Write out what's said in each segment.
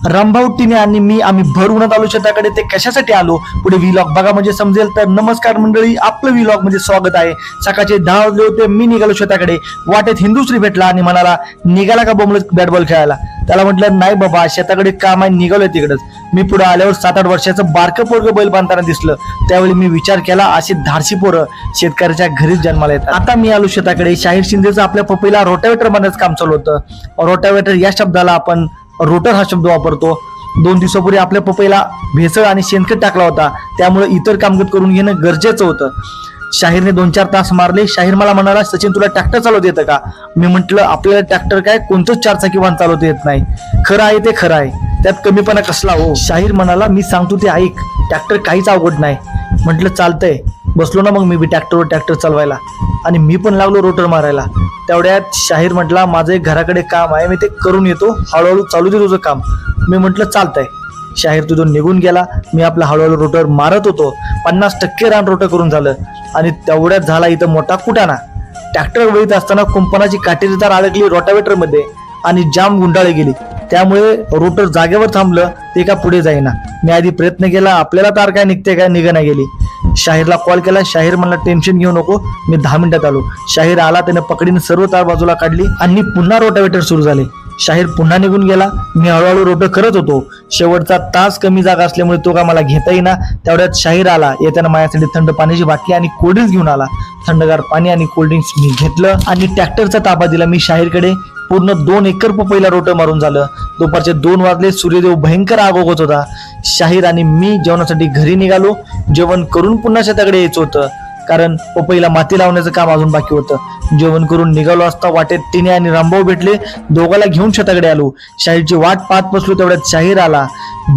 रामभाऊ टिने आणि मी आम्ही भर उन्हात आलो शेताकडे. ते कशासाठी आलो पुढे व्लॉग बघा म्हणजे समजेल. तर नमस्कार मंडळी, आपलं व्लॉग मध्ये स्वागत आहे. सकाळचे 10 वाजले होते. मी निघालो शेताकडे. वाटेत हिंदुश्री भेटला आणि म्हणाला निघाला का बोंबलत बॅट बॉल खेळायला. त्याला म्हटलं नाही बाबा, शेताकडे काम आहे, निघालोय तिकडच. मी पुढे आल्यावर 7-8 वर्षाचं बारकं पोरगं बैल बांधताना दिसलं. त्यावेळी मी विचार केला, अशी धाडसी पोरं शेतकऱ्याच्या घरीच जन्माला येतात. आता मी आलो शेताकडे. शाहीर शिंदेचं आपल्या पपईला रोटावेटर बांधायचं काम चालू होतं. रोटावेटर या शब्दाला आपण रोटर हा शब्द वापरतो. 2 दिवसापूर्वी आपल्या पपईला भेसळ आणि शेणखत टाकला होता, त्यामुळे इतर कामगत करून घेणं गरजेचं होतं. शाहीरने 2-4 तास मारले. शाहीर मला म्हणाला, सचिन तुला ट्रॅक्टर चालवता येतं का? मी म्हटलं आपल्याला ट्रॅक्टर काय कोणतंच 4 चाकी वाहन चालवता येत नाही. खरं आहे ते खरं आहे, त्यात कमीपणा कसला हो. शाहीर म्हणाला, मी सांगतो ते ऐक, ट्रॅक्टर काहीच अवघड नाही. म्हटलं चालतंय. बसलो ना मग मी ट्रॅक्टरवर ट्रॅक्टर चालवायला आणि मी पण लागलो रोटर मारायला. तेवढ्यात शाहीर म्हटला, माझं एक घराकडे काम आहे, मी ते करून येतो, हळूहळू चालू दे तुझं काम. मी म्हटलं चालतंय. शाहीर तिथून निघून गेला. मी आपला हळूहळू रोटर मारत होतो. 50% रान रोटर करून झालं आणि तेवढ्यात झाला इथं मोठा कुटाणा. ट्रॅक्टर वळीत असताना कुंपणाची काटेरी तार अडकली रोटावेटर मध्ये आणि जाम गुंडाळी गेली. त्यामुळे रोटर जागेवर थांबलं, ते का पुढे जाईना. मी आधी प्रयत्न केला, आपल्याला तार काय निघते काय, निघना गेली. शाहीरला कॉल केला. शाहीर म्हणला टेन्शन घेऊ नको, मी 10 मिनिटात आलो. शाहीर आला, त्याने पकडीने सर्व तार बाजूला काढली आणि पुन्हा रोटावेटर सुरू झाले. शाहीर पुन्हा निघून गेला. मी हळूहळू रोटर करत होतो. शेवटचा तास कमी जागा असल्यामुळे तो का मला घेता येईना. तेवढ्यात शाहीर आला. येताना माझ्यासाठी थंड पाण्याची बाटली आणि कोल्ड्रिंक्स घेऊन आला. थंडगार पाणी आणि कोल्ड्रिंक्स मी घेतलं आणि ट्रॅक्टरचा ताबा दिला मी शाहीरकडे. पूर्ण 2 एकर पपईला रोटर मारून झालं. दुपारचे 2 वाजले. सूर्यदेव भयंकर आग ओघत होता. शाहीर आणि मी जेवणासाठी घरी निघालो. जेवण करून पुन्हा शेताकडे यायचं होतं, कारण पपईला माती लावण्याचं काम अजून बाकी होतं. जेवण करून निघालो असता वाटेत टिने आणि रामभाऊ भेटले. दोघाला घेऊन शेताकडे आलो. शाहीरची वाट पाहत बसलो. तेवढ्यात शाहीर आला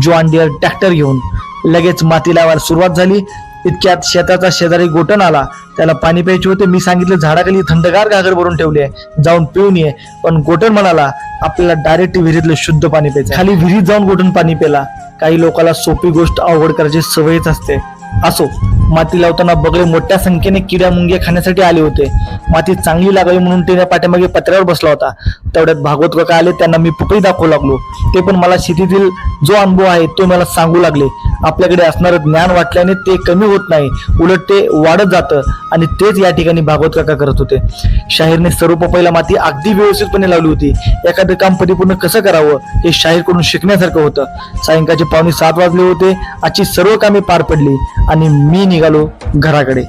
जॉन डियर ट्रॅक्टर घेऊन. लगेच माती लावायला सुरुवात झाली. इतक्यात शेताचा शेजारी गोटन आला. त्याला पाणी प्यायचे होते. मी सांगितलं झाडाखाली थंडगार घागर भरून ठेवली आहे, जाऊन पिऊन ये. पण गोटन म्हणाला आपल्याला डायरेक्ट विहिरीतलं शुद्ध पाणी प्यायचं. खाली विहिरीत जाऊन गोटन पाणी प्याला. काही लोकांना सोपी गोष्ट अवघड करायची सवयच असते. असो, माती लावताना बगळे मोठ्या संख्येने किड्या मुंग्या खाण्यासाठी आले होते. माती चांगली लागावी म्हणून त्याने पाठीमागे पत्र्यावर बसला होता. तेवढ्यात भागवत काका आले. त्यांना मी पपई दाखवू लागलो. ते पण मला शेतीतील जो अनुभव आहे तो मला सांगू लागले. आपल्याकडे असणारं ज्ञान वाटल्याने ते कमी होत नाही, उलट ते वाढत जातं आणि तेच या ठिकाणी भागवत काका करत होते. शाहीरने सर्व पपईला माती अगदी व्यवस्थितपणे लावली होती. एखादं काम परिपूर्ण कसं करावं हे शाहीरकडून शिकण्यासारखं होतं. सायंकाळचे 6:45 वाजले होते. आजची सर्व कामे पार पडली आणि मी निघालो घराकडे.